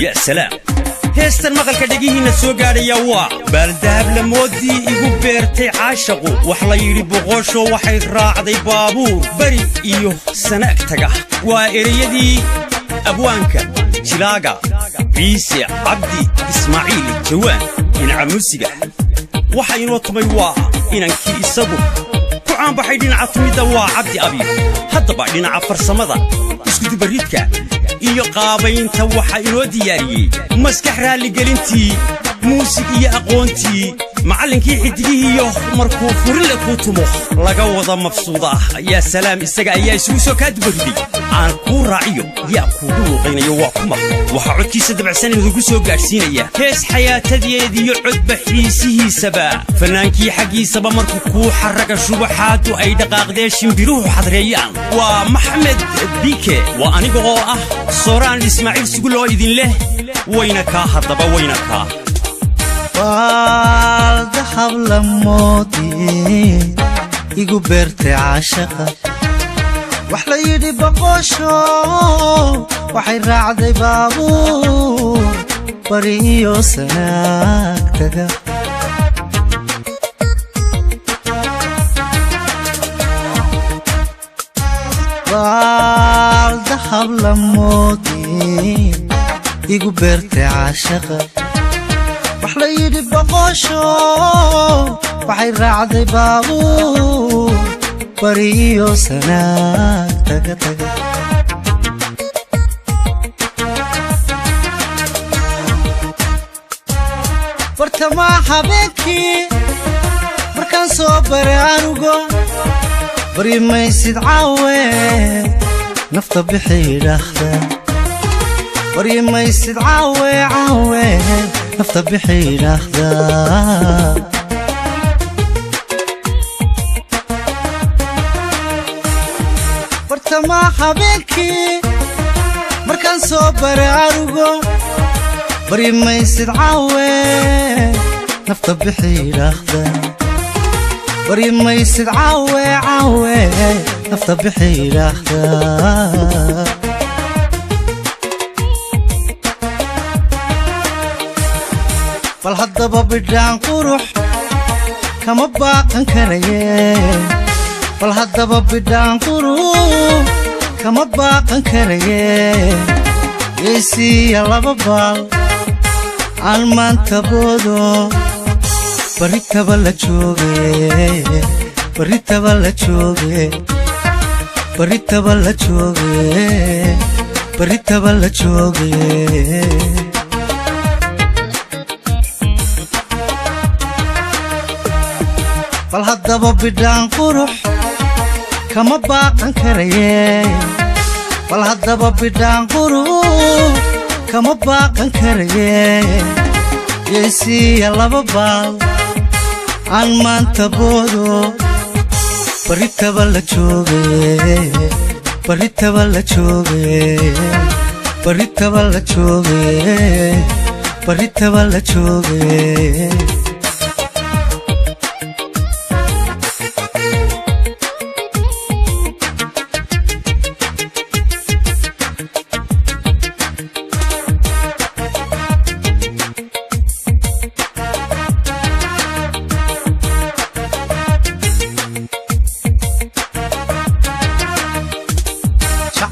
يا سلام هيستن مقالك دقيهنا سو قاديا waa baaldahab la moodi igu beertay caashaqo wax la yiri boqosho waxay raacday baabuur bari iyo sanaag taga waa ereyadii abwaanka jilaaga ciise cabdi ismaaciil jawaan dhinaca musiga waxa inoo tumay waa inankii isagu ku caan baxay dhinaca tumida waa cabdi abi haddaba dhinaca farsamada isku dubaridka iyo qaabaynta waxa inoo diyaariyay maskax raali gelintii muusig iyo aqoontii macallinkii xidigihiyo markuu furile ku tumo laga wada mabsuuda ya salaam isaga ayaa isugu soo ka dubariday aan ku raaciyo yaa ku duuqaynayo waa kuma waxa codkiisa dabacsan inuu soo gaarsiinaya hees xayaatadeediyo codba xiisihiisaba fanaankii xaqiisaba markuu ku xaraga shubaxaadu ay dhaqaaqdeen shimbiruhu xadreeyaan waa maxamed bike waa aniga oo ah sooraan ismaaciil suguloo idin leh wayna ka hadaba wayna ka baaldahab la moodi igu beertay caashaqa wax la yidhi boqosho waxay raacday baabuur bari iyo sanaag taga baaldahab la moodi igu beertay caashaqa wax la yidhi boqosho waxay raacday baabuur bari iyo sanaag taga taga bartamaha habeenkii markaan soo baray anugo bari maysid caawe nafta bixi yidhaahda bari maysid caawe caawe nafta bixi yidhaahda bartamaha habeenkii markaan soo baray anugo bari maysid caawe nafta bixi yidhaahda bari maysid caawe caawe nafta bixi yidhaahda bal haddaba bidhaan qurux kama baaqan karaye bal haddaba bidhaan qurux kama baaqan karaye geesiya laba baal aan maanta boodo baritaba la jooge baritaba la jooge baritaba la jooge baritaba la jooge bal haddaba bidhaan qurux kama baaqan karaye bal haddaba bidhaan qurux kama baaqan karaye geesiya laba baal aan maanta boodo baritaba la jooge baritaba la jooge baritaba la jooge baritaba la jooge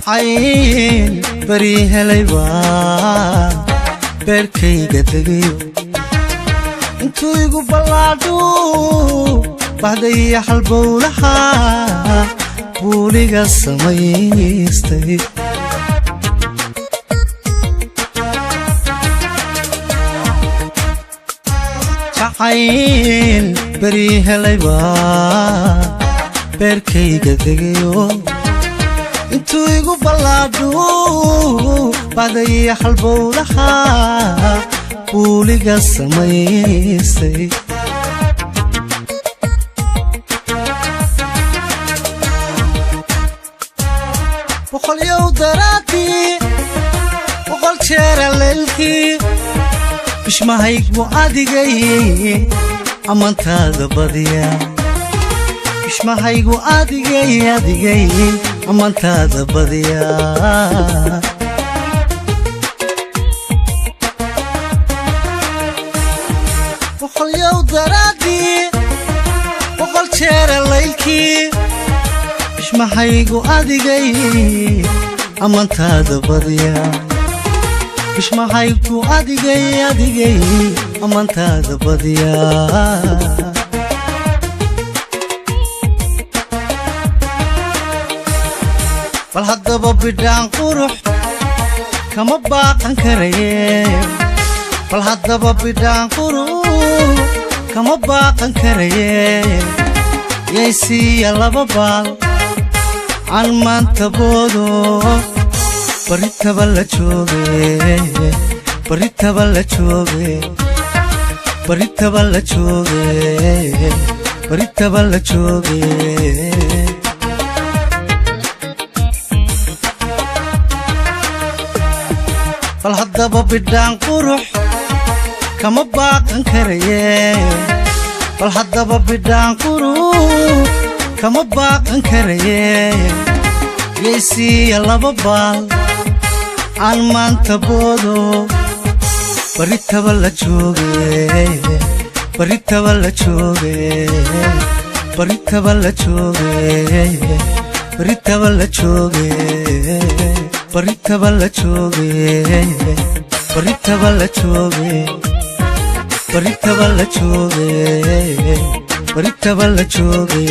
عين بريها ليبا بركيقة تغيو انتو يقو بلادو بعدي حلبو لها بوليقا السميستي عين بريها ليبا بركيقة تغيو انتو يقو بلادو بعدي حلبو لها بوليقا السميستي بقول يو دراتي بقول شير الليلكي مش ما هيك مؤادقي امان تاذا بديا مش ما هيك مؤادقي ادقي amantaada badiyaa boqol jeer laylkii bishmahaygu adigay amantaada badiya bishmahaygu adigay amantaada badiya bal haddaba bidhaan qurux kama baaqan karaye bal haddaba bidhaan qurux kama baaqan karaye yaysiiya laba baal aan maanta boodo baritaba la jooge baritaba la jooge baritaba la jooge baritaba la jooge bal haddaba bidhaan qurux kama baaqan karaye bal haddaba bidhaan qurux kama baaqan karaye yaysiiya laba baal aan maanta boodo baritaba la jooge baritaba la jooge baritaba la jooge baritaba la jooge baritaba la jooge baritaba la jooge baritaba la jooge baritaba la jooge